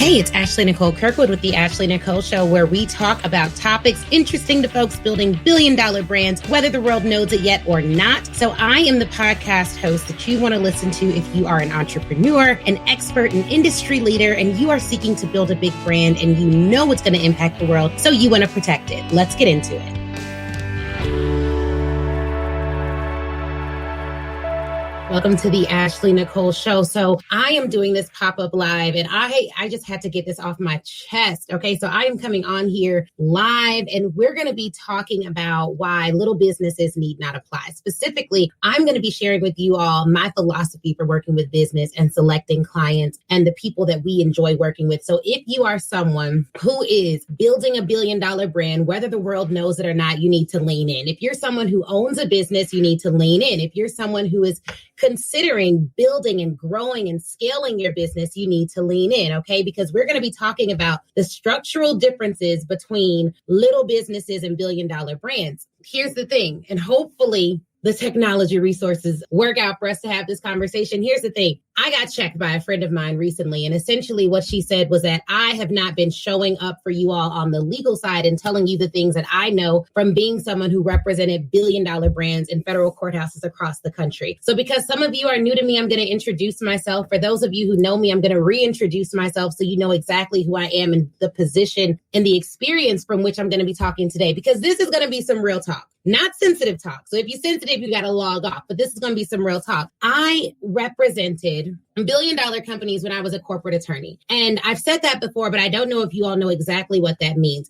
Hey, it's Ashley Nicole Kirkwood with the Ashley Nicole Show, where we talk about topics interesting to folks building billion-dollar brands, whether the world knows it yet or not. So I am the podcast host that you want to listen to if you are an entrepreneur, an expert, an industry leader, and you are seeking to build a big brand and you know it's going to impact the world, so you want to protect it. Let's get into it. Welcome to the Ashley Nicole Show. So I am doing this pop-up live and I just had to get this off my chest. Okay, so I am coming on here live and we're going to be talking about why little businesses need not apply. Specifically, I'm going to be sharing with you all my philosophy for working with business and selecting clients and the people that we enjoy working with. So if you are someone who is building a billion-dollar brand, whether the world knows it or not, you need to lean in. If you're someone who owns a business, you need to lean in. If you're someone who is considering building and growing and scaling your business, you need to lean in, okay? Because we're going to be talking about the structural differences between little businesses and billion-dollar brands. Here's the thing, and hopefully the technology resources work out for us to have this conversation. Here's the thing. I got checked by a friend of mine recently, and essentially what she said was that I have not been showing up for you all on the legal side and telling you the things that I know from being someone who represented billion-dollar brands in federal courthouses across the country. So because some of you are new to me, I'm going to introduce myself. For those of you who know me, I'm going to reintroduce myself so you know exactly who I am and the position and the experience from which I'm going to be talking today, because this is going to be some real talk. Not sensitive talk. So if you're sensitive, you got to log off. But this is going to be some real talk. I represented billion-dollar companies when I was a corporate attorney. And I've said that before, but I don't know if you all know exactly what that means.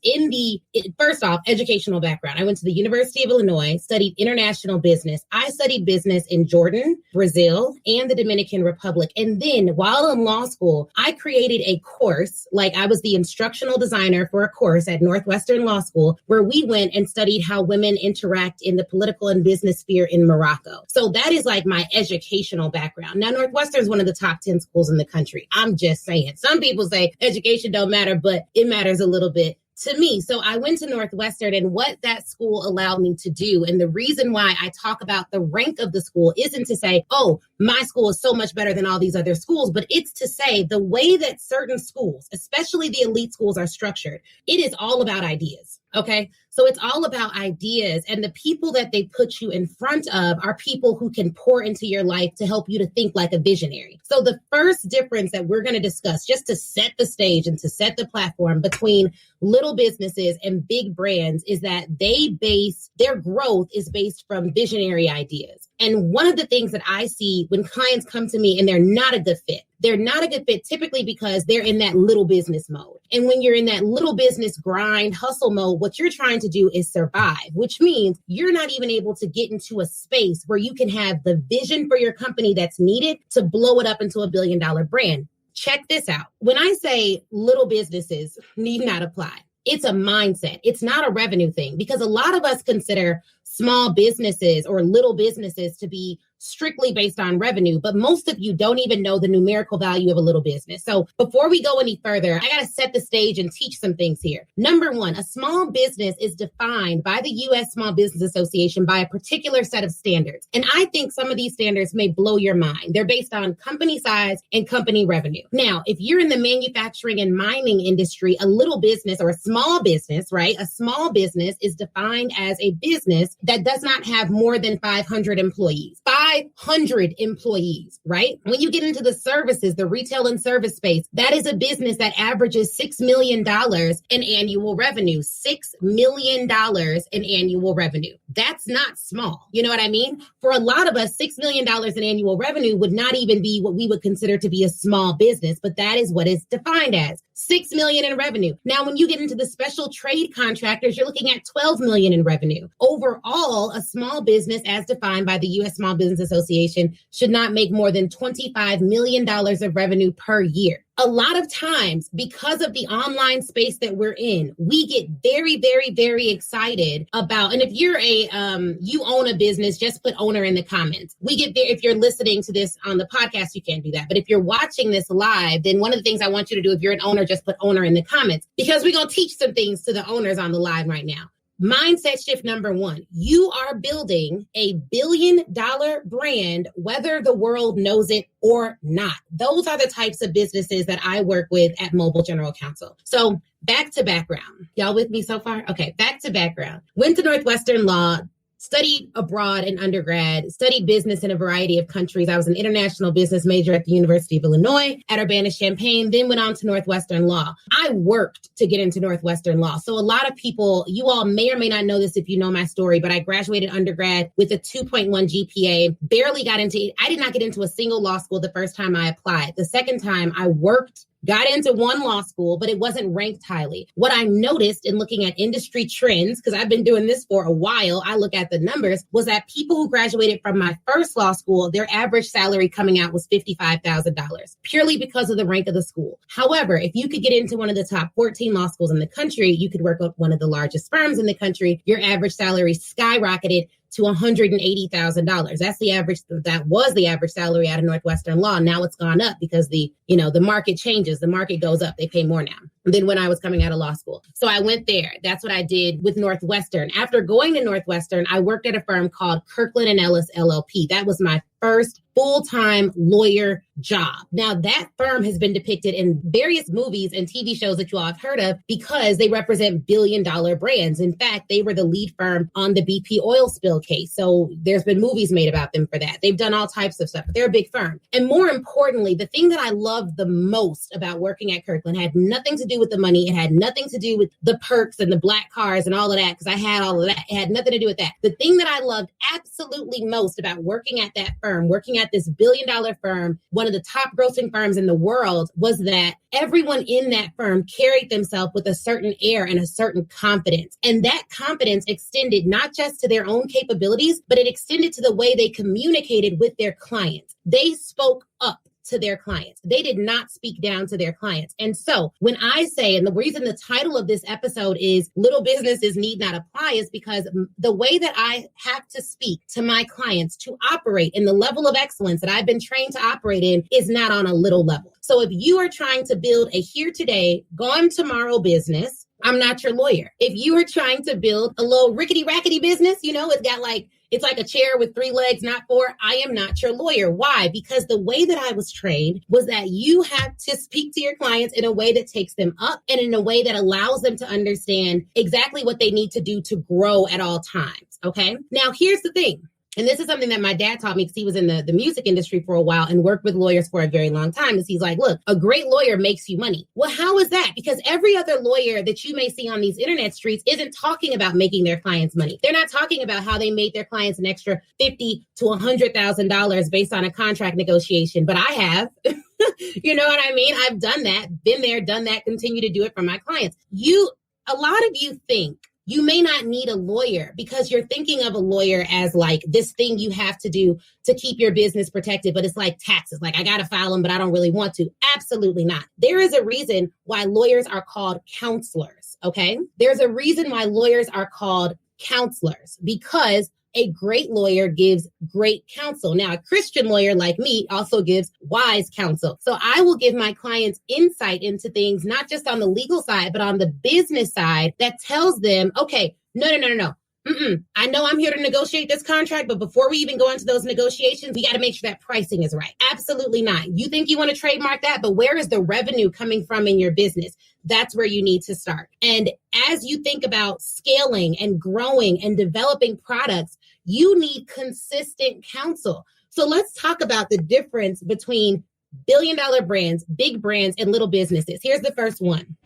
First off, educational background. I went to the University of Illinois, studied international business. I studied business in Jordan, Brazil, and the Dominican Republic. And then while in law school, I created a course, like I was the instructional designer for a course at Northwestern Law School, where we went and studied how women interact in the political and business sphere in Morocco. So that is like my educational background. Now, Northwestern is one of the top 10 schools in the country. I'm just saying. Some people say education don't matter, but it matters a little bit to me. So I went to Northwestern, and what that school allowed me to do, and the reason why I talk about the rank of the school isn't to say, oh, my school is so much better than all these other schools, but it's to say the way that certain schools, especially the elite schools, are structured, it is all about ideas. Okay. So it's all about ideas, and the people that they put you in front of are people who can pour into your life to help you to think like a visionary. So the first difference that we're going to discuss, just to set the stage and to set the platform between little businesses and big brands, is that their growth is based from visionary ideas. And one of the things that I see when clients come to me and they're not a good fit, they're not a good fit typically because they're in that little business mode. And when you're in that little business grind, hustle mode, what you're trying to do is survive, which means you're not even able to get into a space where you can have the vision for your company that's needed to blow it up into a billion-dollar brand. Check this out. When I say little businesses need not apply, it's a mindset. It's not a revenue thing, because a lot of us consider small businesses or little businesses to be strictly based on revenue, but most of you don't even know the numerical value of a little business. So before we go any further, I got to set the stage and teach some things here. Number one, a small business is defined by the U.S. Small Business Association by a particular set of standards. And I think some of these standards may blow your mind. They're based on company size and company revenue. Now, if you're in the manufacturing and mining industry, a little business or a small business, right? A small business is defined as a business that does not have more than 500 employees. 500 employees, right? When you get into the services, the retail and service space, that is a business that averages $6 million in annual revenue. $6 million in annual revenue. That's not small. You know what I mean? For a lot of us, $6 million in annual revenue would not even be what we would consider to be a small business, but that is what it's defined as. $6 million in revenue. Now, when you get into the special trade contractors, you're looking at $12 million in revenue. Overall, a small business, as defined by the U.S. Small Business Association, should not make more than $25 million of revenue per year. A lot of times, because of the online space that we're in, we get very, very, very excited about, and if you're you own a business, just put owner in the comments. We get there. If you're listening to this on the podcast, you can't do that. But if you're watching this live, then one of the things I want you to do, if you're an owner, just put owner in the comments, because we're going to teach some things to the owners on the live right now. mindset shift number one, you are building a $1 billion brand, whether the world knows it or not. Those are the types of businesses that I work with at Mobile General Counsel. So back to background. Y'all with me so far? Okay, back to background. Went to Northwestern Law, studied abroad in undergrad, studied business in a variety of countries. I was an international business major at the University of Illinois at Urbana-Champaign, then went on to Northwestern Law. I worked to get into Northwestern Law. So a lot of people, you all may or may not know this if you know my story, but I graduated undergrad with a 2.1 GPA, I did not get into a single law school the first time I applied. The second time I worked, got into one law school, but it wasn't ranked highly. What I noticed in looking at industry trends, because I've been doing this for a while, I look at the numbers, was that people who graduated from my first law school, their average salary coming out was $55,000, purely because of the rank of the school. However, if you could get into one of the top 14 law schools in the country, you could work at one of the largest firms in the country, your average salary skyrocketed to $180,000. That's the average. That was the average salary out of Northwestern Law. Now it's gone up because the market changes. The market goes up. They pay more now than when I was coming out of law school. So I went there. That's what I did with Northwestern. After going to Northwestern, I worked at a firm called Kirkland Ellis LLP. That was my first full-time lawyer job. Now, that firm has been depicted in various movies and TV shows that you all have heard of because they represent billion-dollar brands. In fact, they were the lead firm on the BP oil spill case. So there's been movies made about them for that. They've done all types of stuff, but they're a big firm. And more importantly, the thing that I loved the most about working at Kirkland had nothing to do with the money. It had nothing to do with the perks and the black cars and all of that, because I had all of that. It had nothing to do with that. The thing that I loved absolutely most about working at that firm, working at this billion-dollar firm, one of the top grossing firms in the world, was that everyone in that firm carried themselves with a certain air and a certain confidence. And that confidence extended not just to their own capabilities, but it extended to the way they communicated with their clients. They spoke up to their clients. They did not speak down to their clients. And so when I say, and the reason the title of this episode is Little Businesses Need Not Apply, is because the way that I have to speak to my clients to operate in the level of excellence that I've been trained to operate in is not on a little level. So if you are trying to build a here today, gone tomorrow business, I'm not your lawyer. If you are trying to build a little rickety rackety business, it's like a chair with 3 legs, not 4. I am not your lawyer. Why? Because the way that I was trained was that you have to speak to your clients in a way that takes them up and in a way that allows them to understand exactly what they need to do to grow at all times. Okay. Now, here's the thing. And this is something that my dad taught me because he was in the music industry for a while and worked with lawyers for a very long time. Is he's like, look, a great lawyer makes you money. Well, how is that? Because every other lawyer that you may see on these internet streets isn't talking about making their clients money. They're not talking about how they made their clients an extra $50,000 to $100,000 based on a contract negotiation. But I have. You know what I mean? I've done that, been there, done that, continue to do it for my clients. A lot of you think you may not need a lawyer because you're thinking of a lawyer as like this thing you have to do to keep your business protected, but it's like taxes. Like, I got to file them, but I don't really want to. Absolutely not. There is a reason why lawyers are called counselors, okay? There's a reason why lawyers are called counselors, because a great lawyer gives great counsel. Now, a Christian lawyer like me also gives wise counsel. So I will give my clients insight into things, not just on the legal side, but on the business side that tells them, okay, no. I know I'm here to negotiate this contract, but before we even go into those negotiations, we got to make sure that pricing is right. Absolutely not. You think you want to trademark that, but where is the revenue coming from in your business? That's where you need to start. And as you think about scaling and growing and developing products, you need consistent counsel. So let's talk about the difference between billion-dollar brands, big brands, and little businesses. Here's the first one.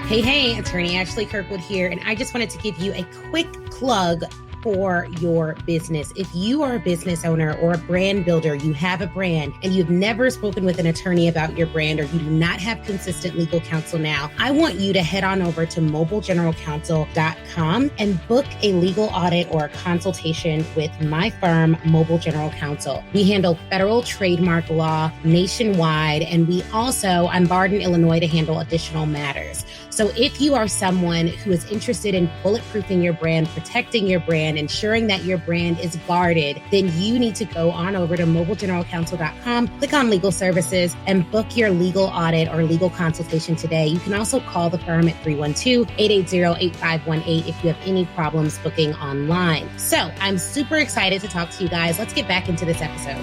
Hey, attorney Ashley Kirkwood here, and I just wanted to give you a quick plug for your business. If you are a business owner or a brand builder, you have a brand and you've never spoken with an attorney about your brand, or you do not have consistent legal counsel now, I want you to head on over to mobilegeneralcounsel.com and book a legal audit or a consultation with my firm, Mobile General Counsel. We handle federal trademark law nationwide, and I'm barred in Illinois to handle additional matters. So if you are someone who is interested in bulletproofing your brand, protecting your brand, brand, ensuring that your brand is guarded, then you need to go on over to mobilegeneralcounsel.com, click on legal services, and book your legal audit or legal consultation today. You can also call the firm at 312-880-8518 if you have any problems booking online. So I'm super excited to talk to you guys. Let's get back into this episode.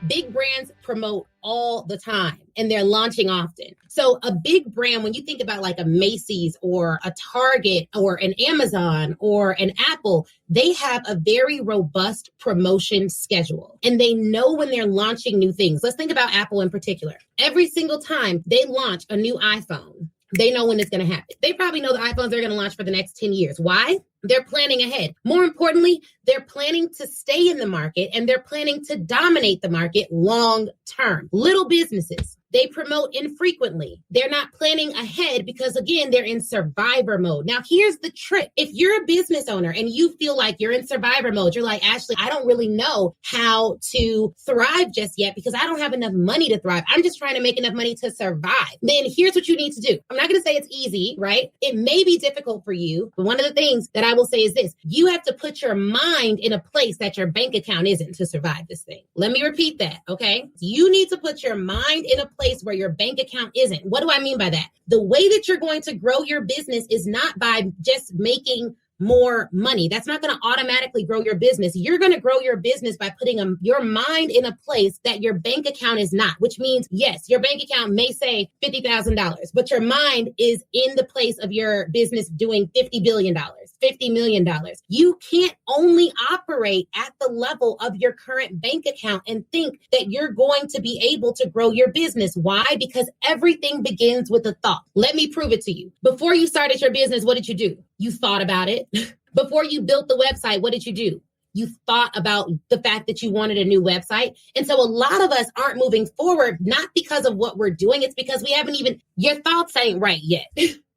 Big brands promote all the time and they're launching often. So a big brand, when you think about like a Macy's or a Target or an Amazon or an Apple, they have a very robust promotion schedule and they know when they're launching new things. Let's think about Apple in particular. Every single time they launch a new iPhone, they know when it's going to happen. They probably know the iPhones are going to launch for the next 10 years. Why? They're planning ahead. More importantly, they're planning to stay in the market and they're planning to dominate the market long term. Little businesses, they promote infrequently. They're not planning ahead because, again, they're in survivor mode. Now, here's the trick. If you're a business owner and you feel like you're in survivor mode, you're like, Ashley, I don't really know how to thrive just yet because I don't have enough money to thrive. I'm just trying to make enough money to survive. Then here's what you need to do. I'm not going to say it's easy, right? It may be difficult for you, but one of the things that I will say is this. You have to put your mind in a place that your bank account isn't to survive this thing. Let me repeat that, okay? You need to put your mind in a place where your bank account isn't. What do I mean by that? The way that you're going to grow your business is not by just making more money. That's not going to automatically grow your business. You're going to grow your business by putting your mind in a place that your bank account is not, which means, yes, your bank account may say $50,000, but your mind is in the place of your business doing $50 billion, $50 million. You can't only operate at the level of your current bank account and think that you're going to be able to grow your business. Why? Because everything begins with a thought. Let me prove it to you. Before you started your business, what did you do? You thought about it. Before you built the website, what did you do? You thought about the fact that you wanted a new website. And so a lot of us aren't moving forward, not because of what we're doing. It's because we haven't even, your thoughts ain't right yet.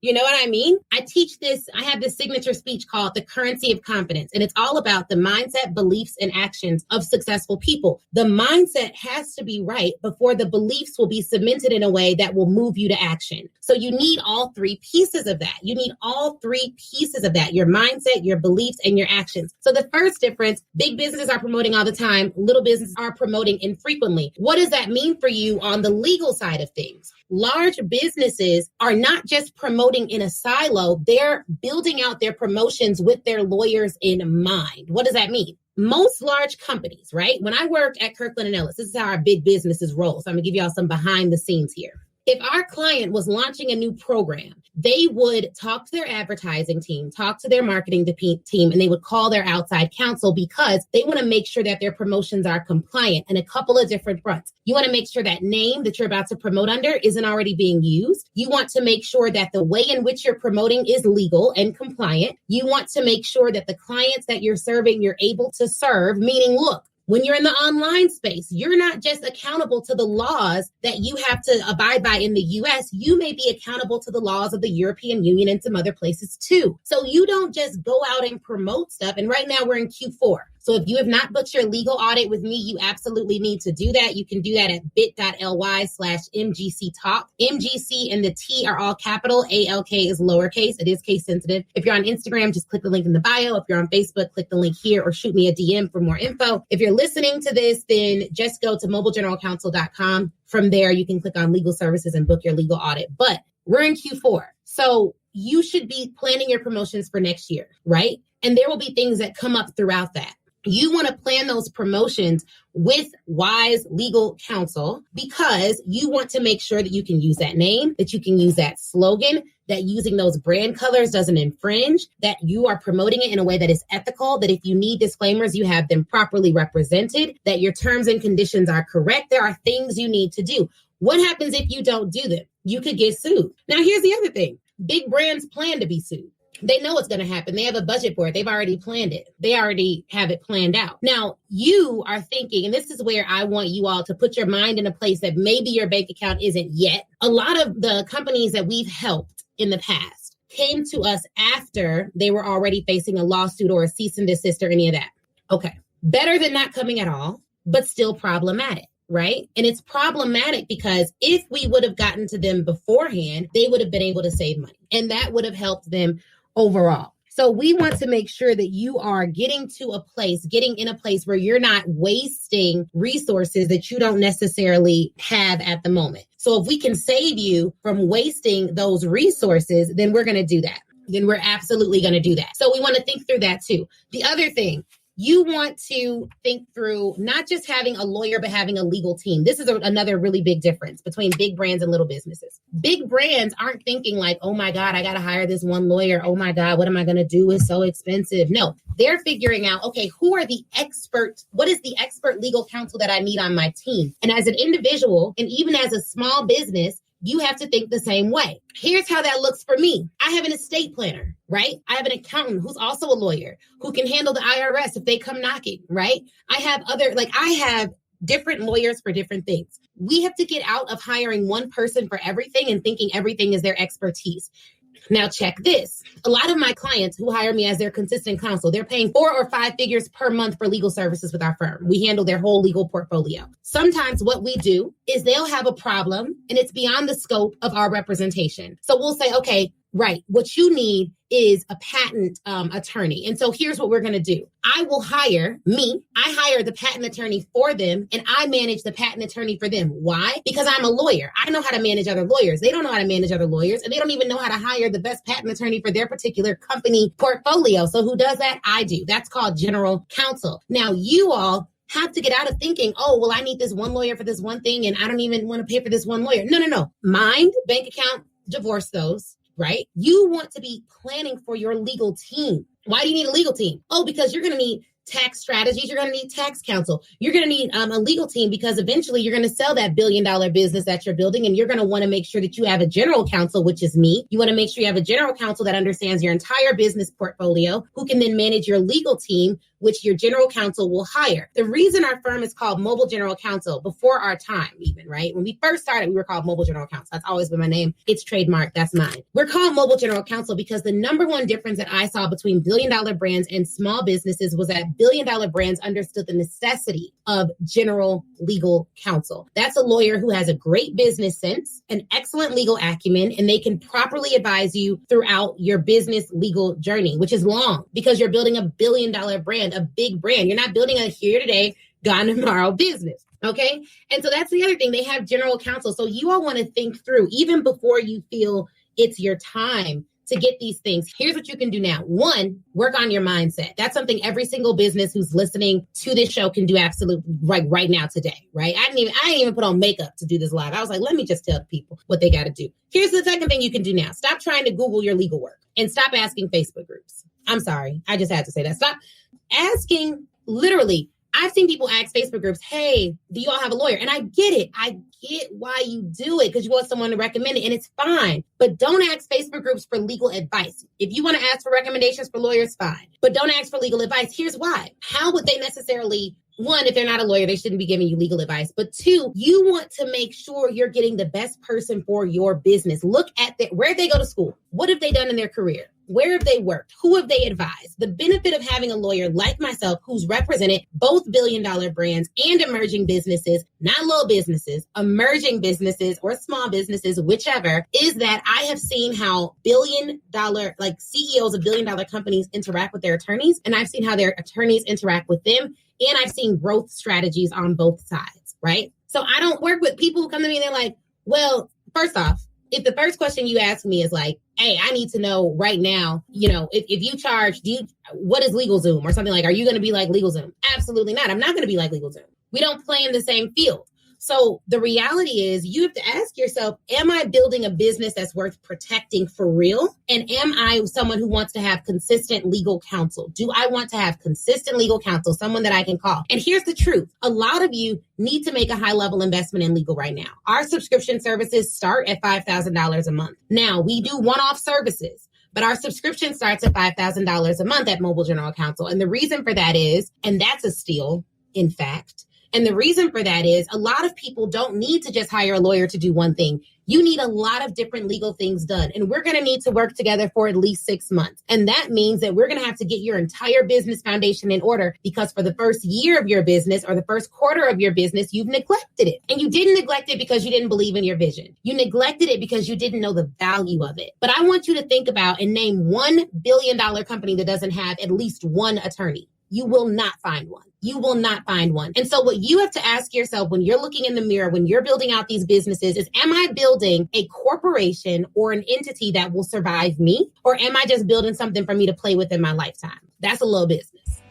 You know what I mean? I teach this, I have this signature speech called The Currency of Confidence, and it's all about the mindset, beliefs, and actions of successful people. The mindset has to be right before the beliefs will be cemented in a way that will move you to action. So you need all three pieces of that. You need all three pieces of that, your mindset, your beliefs, and your actions. So the first difference, big businesses are promoting all the time, little businesses are promoting infrequently. What does that mean for you on the legal side of things? Large businesses are not just promoting in a silo, they're building out their promotions with their lawyers in mind. What does that mean? Most large companies, right? When I worked at Kirkland Ellis, this is how our big businesses roll. So I'm gonna give y'all some behind the scenes here. If our client was launching a new program, they would talk to their advertising team, talk to their marketing team, and they would call their outside counsel because they want to make sure that their promotions are compliant in a couple of different fronts. You want to make sure that name that you're about to promote under isn't already being used. You want to make sure that the way in which you're promoting is legal and compliant. You want to make sure that the clients that you're serving, you're able to serve, meaning, look, when you're in the online space, you're not just accountable to the laws that you have to abide by in the US. You may be accountable to the laws of the European Union and some other places too. So you don't just go out and promote stuff. And right now we're in Q4. So if you have not booked your legal audit with me, you absolutely need to do that. You can do that at bit.ly/MGC Talk. MGC and the T are all capital. ALK is lowercase. It is case sensitive. If you're on Instagram, just click the link in the bio. If you're on Facebook, click the link here or shoot me a DM for more info. If you're listening to this, then just go to mobilegeneralcounsel.com. From there, you can click on legal services and book your legal audit. But we're in Q4. So you should be planning your promotions for next year, right? And there will be things that come up throughout that. You want to plan those promotions with wise legal counsel because you want to make sure that you can use that name, that you can use that slogan, that using those brand colors doesn't infringe, that you are promoting it in a way that is ethical, that if you need disclaimers, you have them properly represented, that your terms and conditions are correct. There are things you need to do. What happens if you don't do them? You could get sued. Now, here's the other thing. Big brands plan to be sued. They know what's going to happen. They have a budget for it. They've already planned it. They already have it planned out. Now, you are thinking, and this is where I want you all to put your mind in a place that maybe your bank account isn't yet. A lot of the companies that we've helped in the past came to us after they were already facing a lawsuit or a cease and desist or any of that. Okay. Better than not coming at all, but still problematic. right? And it's problematic because if we would have gotten to them beforehand, they would have been able to save money, and that would have helped them overall. So we want to make sure that you are getting in a place where you're not wasting resources that you don't necessarily have at the moment. So if we can save you from wasting those resources, then we're going to do that. Then we're absolutely going to do that. So we want to think through that too. The other thing, you want to think through not just having a lawyer, but having a legal team. This is another really big difference between big brands and little businesses. Big brands aren't thinking like, oh my God, I got to hire this one lawyer. Oh my God, what am I going to do? It's so expensive. No, they're figuring out, okay, who are the experts? What is the expert legal counsel that I need on my team? And as an individual, and even as a small business, you have to think the same way. Here's how that looks for me. I have an estate planner, right? I have an accountant who's also a lawyer who can handle the IRS if they come knocking, right? I have different lawyers for different things. We have to get out of hiring one person for everything and thinking everything is their expertise. Now check this. A lot of my clients who hire me as their consistent counsel, they're paying 4 or 5 figures per month for legal services with our firm. We handle their whole legal portfolio. Sometimes what we do is they'll have a problem and it's beyond the scope of our representation. So we'll say, okay, right, what you need is a patent attorney. And so here's what we're going to do. I hire the patent attorney for them, and I manage the patent attorney for them. Why? Because I'm a lawyer. I know how to manage other lawyers. They don't know how to manage other lawyers, and they don't even know how to hire the best patent attorney for their particular company portfolio. So who does that? I do. That's called general counsel. Now, you all have to get out of thinking, oh, well, I need this one lawyer for this one thing, and I don't even want to pay for this one lawyer. No. Mind, bank account, divorce those. Right? You want to be planning for your legal team. Why do you need a legal team? Oh, because you're going to need tax strategies. You're going to need tax counsel. You're going to need a legal team because eventually you're going to sell that $1 billion business that you're building. And you're going to want to make sure that you have a general counsel, which is me. You want to make sure you have a general counsel that understands your entire business portfolio, who can then manage your legal team, which your general counsel will hire. The reason our firm is called Mobile General Counsel, before our time even, right? When we first started, we were called Mobile General Counsel. That's always been my name. It's trademarked. That's mine. We're called Mobile General Counsel because the number one difference that I saw between billion-dollar brands and small businesses was that billion-dollar brands understood the necessity of general legal counsel. That's a lawyer who has a great business sense, an excellent legal acumen, and they can properly advise you throughout your business legal journey, which is long because you're building a billion-dollar brand, a big brand. You're not building a here today, gone tomorrow business. Okay. And so that's the other thing. They have general counsel. So you all want to think through, even before you feel it's your time to get these things. Here's what you can do now. 1, work on your mindset. That's something every single business who's listening to this show can do absolutely right now today, right? I didn't even put on makeup to do this live. I was like, let me just tell people what they got to do. Here's the second thing you can do now. Stop trying to Google your legal work and stop asking Facebook groups. I'm sorry. I just had to say that. Stop asking, literally. I've seen people ask Facebook groups, hey, do you all have a lawyer? And I get it. I get why you do it because you want someone to recommend it, and it's fine. But don't ask Facebook groups for legal advice. If you want to ask for recommendations for lawyers, fine. But don't ask for legal advice. Here's why. How would they necessarily... 1, if they're not a lawyer, they shouldn't be giving you legal advice. But 2, you want to make sure you're getting the best person for your business. Look at where they go to school. What have they done in their career? Where have they worked? Who have they advised? The benefit of having a lawyer like myself who's represented both billion-dollar brands and emerging businesses, not little businesses, emerging businesses or small businesses, whichever, is that I have seen how billion-dollar, like CEOs of billion-dollar companies interact with their attorneys, and I've seen how their attorneys interact with them. And I've seen growth strategies on both sides, right? So I don't work with people who come to me and they're like, well, first off, if the first question you ask me is like, hey, I need to know right now, if you charge, what is LegalZoom or something like, are you going to be like LegalZoom? Absolutely not. I'm not going to be like LegalZoom. We don't play in the same field. So the reality is you have to ask yourself, am I building a business that's worth protecting for real? And am I someone who wants to have consistent legal counsel? Do I want to have consistent legal counsel, someone that I can call? And here's the truth. A lot of you need to make a high level investment in legal right now. Our subscription services start at $5,000 a month. Now we do one-off services, but our subscription starts at $5,000 a month at Mobile General Counsel. And the reason for that is, and that's a steal, in fact, and the reason for that is a lot of people don't need to just hire a lawyer to do one thing. You need a lot of different legal things done. And we're going to need to work together for at least 6 months. And that means that we're going to have to get your entire business foundation in order, because for the first year of your business or the first quarter of your business, you've neglected it. And you didn't neglect it because you didn't believe in your vision. You neglected it because you didn't know the value of it. But I want you to think about and name $1 billion company that doesn't have at least one attorney. You will not find one. You will not find one. And so what you have to ask yourself when you're looking in the mirror, when you're building out these businesses is, am I building a corporation or an entity that will survive me? Or am I just building something for me to play with in my lifetime? That's a little business.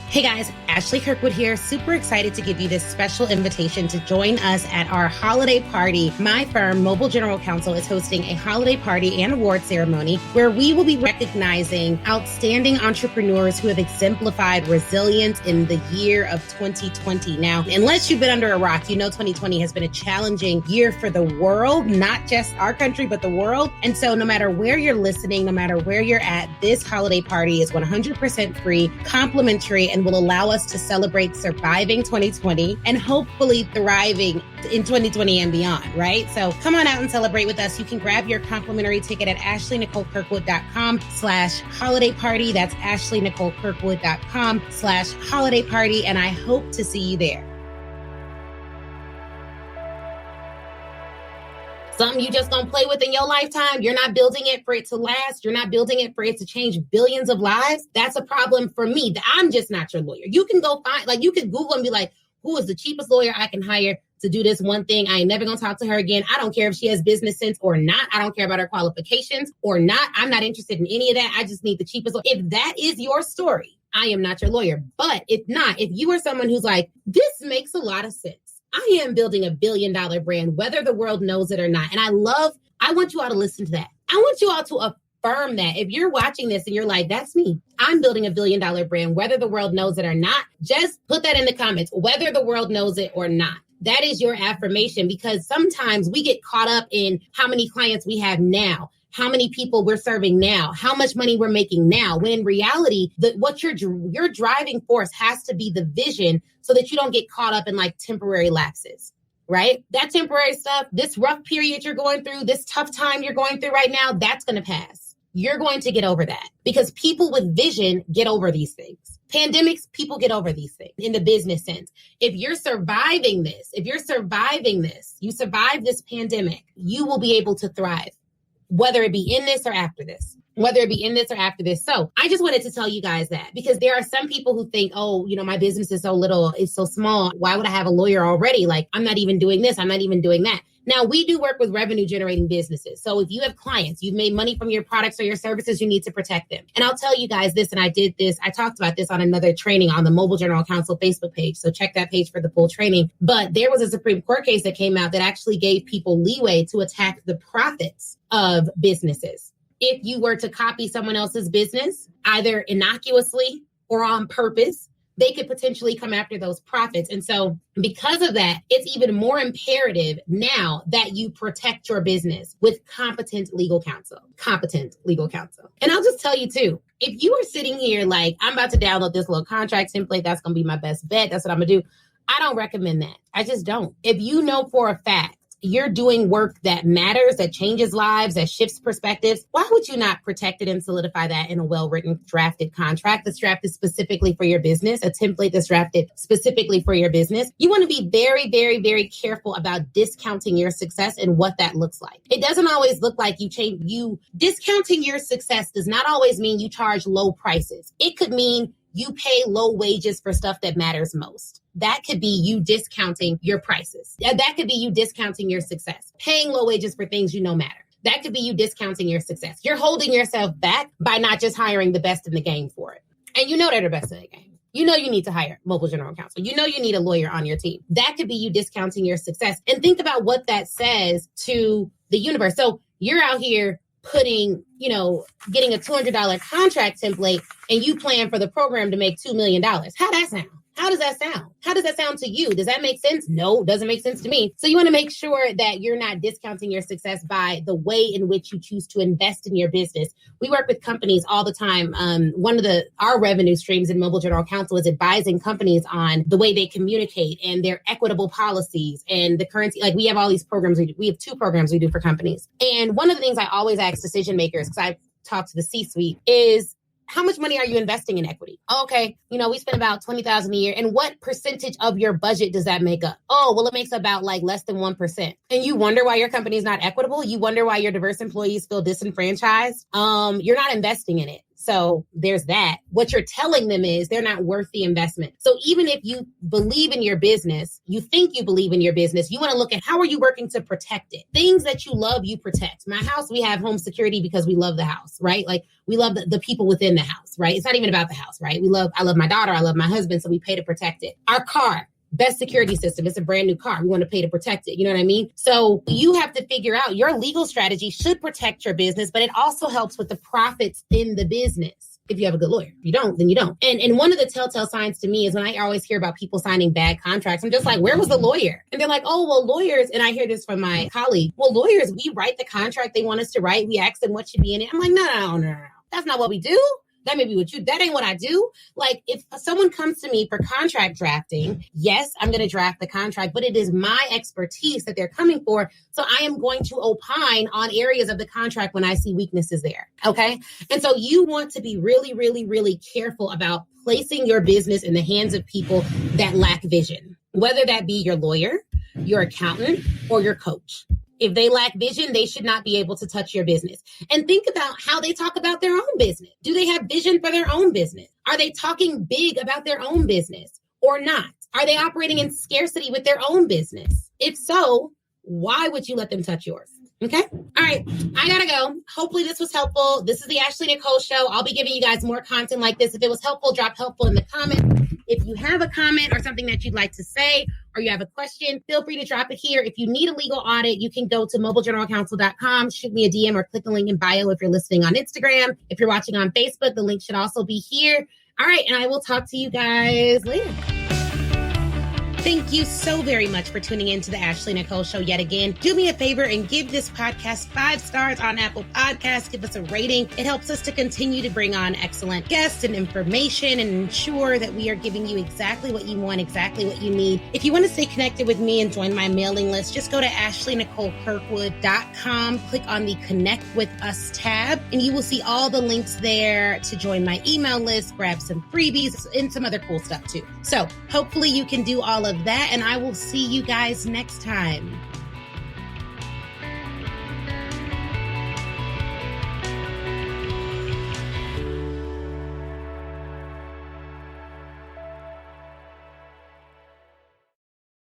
Hey guys, Ashley Kirkwood here. Super excited to give you this special invitation to join us at our holiday party. My firm, Mobile General Counsel, is hosting a holiday party and award ceremony where we will be recognizing outstanding entrepreneurs who have exemplified resilience in the year of 2020. Now, unless you've been under a rock, you know 2020 has been a challenging year for the world, not just our country, but the world. And so no matter where you're listening, no matter where you're at, this holiday party is 100% free, complimentary, and will allow us to celebrate surviving 2020 and hopefully thriving in 2020 and beyond, right? So come on out and celebrate with us. You can grab your complimentary ticket at ashleynicolekirkwood.com/holiday party. That's ashleynicolekirkwood.com/holiday party. And I hope to see you there. Something you just gonna play with in your lifetime. You're not building it for it to last. You're not building it for it to change billions of lives. That's a problem for me. I'm just not your lawyer. You can go find, you could Google and be like, who is the cheapest lawyer I can hire to do this one thing? I ain't never gonna talk to her again. I don't care if she has business sense or not. I don't care about her qualifications or not. I'm not interested in any of that. I just need the cheapest lawyer. If that is your story, I am not your lawyer. But if not, if you are someone who's like, this makes a lot of sense. I am building $1 billion brand, whether the world knows it or not. And I want you all to listen to that. I want you all to affirm that. If you're watching this and you're like, that's me, I'm building $1 billion brand, whether the world knows it or not, just put that in the comments, whether the world knows it or not. That is your affirmation, because sometimes we get caught up in how many clients we have now, how many people we're serving now, how much money we're making now, when in reality, what your driving force has to be the vision, so that you don't get caught up in temporary lapses, right? That temporary stuff, this rough period you're going through, this tough time you're going through right now, that's going to pass. You're going to get over that, because people with vision get over these things. Pandemics, people get over these things in the business sense. If you're surviving this, you survive this pandemic, you will be able to thrive. Whether it be in this or after this. So I just wanted to tell you guys that, because there are some people who think, oh, my business is so little, it's so small. Why would I have a lawyer already? I'm not even doing this. I'm not even doing that. Now, we do work with revenue generating businesses. So if you have clients, you've made money from your products or your services, you need to protect them. And I'll tell you guys this, and I talked about this on another training on the Mobile General Counsel Facebook page. So check that page for the full training. But there was a Supreme Court case that came out that actually gave people leeway to attack the profits of businesses. If you were to copy someone else's business, either innocuously or on purpose, they could potentially come after those profits. And so because of that, it's even more imperative now that you protect your business with competent legal counsel. And I'll just tell you too, if you are sitting here like, I'm about to download this little contract template, that's going to be my best bet, that's what I'm going to do, I don't recommend that. I just don't. If you know for a fact you're doing work that matters, that changes lives, that shifts perspectives, why would you not protect it and solidify that in a well-written, drafted contract that's drafted specifically for your business, a template that's drafted specifically for your business? You want to be very, very, very careful about discounting your success and what that looks like. It doesn't always look like discounting your success does not always mean you charge low prices. It could mean you pay low wages for stuff that matters most. That could be you discounting your prices. That could be you discounting your success, paying low wages for things you know matter. That could be you discounting your success. You're holding yourself back by not just hiring the best in the game for it. And you know they're the best in the game. You know you need to hire Mobile General Counsel. You know you need a lawyer on your team. That could be you discounting your success. And think about what that says to the universe. So you're out here getting a $200 contract template, and you plan for the program to make $2 million. How that sound? How does that sound? How does that sound to you? Does that make sense? No, it doesn't make sense to me. So you want to make sure that you're not discounting your success by the way in which you choose to invest in your business. We work with companies all the time. One of our revenue streams in Mobile General Counsel is advising companies on the way they communicate and their equitable policies and the currency. Like we have all these programs. We have 2 programs we do for companies. And one of the things I always ask decision makers, because I talk to the C-suite, is how much money are you investing in equity? Okay, we spend about $20,000 a year. And what percentage of your budget does that make up? Oh, well, it makes about like less than 1%. And you wonder why your company is not equitable? You wonder why your diverse employees feel disenfranchised? You're not investing in it. So there's that. What you're telling them is they're not worth the investment. So even if you believe in your business, you think you believe in your business, you want to look at how are you working to protect it? Things that you love, you protect. My house, we have home security because we love the house, right? Like we love the people within the house, right? It's not even about the house, right? I love my daughter. I love my husband. So we pay to protect it. Our car. Best security system. It's a brand new car. We want to pay to protect it. You know what I mean? So you have to figure out your legal strategy should protect your business, but it also helps with the profits in the business. If you have a good lawyer. If you don't, then you don't. And one of the telltale signs to me is when I always hear about people signing bad contracts, I'm just like, where was the lawyer? And they're like, oh, well, lawyers. And I hear this from my colleague. Well, lawyers, we write the contract they want us to write. We ask them what should be in it. I'm like, no. That's not what we do. That may be what that ain't what I do. Like if someone comes to me for contract drafting, yes, I'm going to draft the contract, but it is my expertise that they're coming for. So I am going to opine on areas of the contract when I see weaknesses there. Okay. And so you want to be really, really, really careful about placing your business in the hands of people that lack vision, whether that be your lawyer, your accountant, or your coach. If they lack vision, they should not be able to touch your business. And think about how they talk about their own business. Do they have vision for their own business? Are they talking big about their own business or not? Are they operating in scarcity with their own business? If so, why would you let them touch yours? Okay. All right. I gotta go. Hopefully this was helpful. This is the Ashley Nicole Show. I'll be giving you guys more content like this. If it was helpful, drop helpful in the comments. If you have a comment or something that you'd like to say, or you have a question, feel free to drop it here. If you need a legal audit, you can go to mobilegeneralcounsel.com, shoot me a DM or click the link in bio if you're listening on Instagram. If you're watching on Facebook, the link should also be here. All right. And I will talk to you guys later. Thank you so very much for tuning in to the Ashley Nicole Show yet again. Do me a favor and give this podcast 5 stars on Apple Podcasts. Give us a rating. It helps us to continue to bring on excellent guests and information and ensure that we are giving you exactly what you want, exactly what you need. If you want to stay connected with me and join my mailing list, just go to ashleynicolekirkwood.com, click on the Connect with Us tab, and you will see all the links there to join my email list, grab some freebies, and some other cool stuff too. So hopefully you can do all of that, and I will see you guys next time.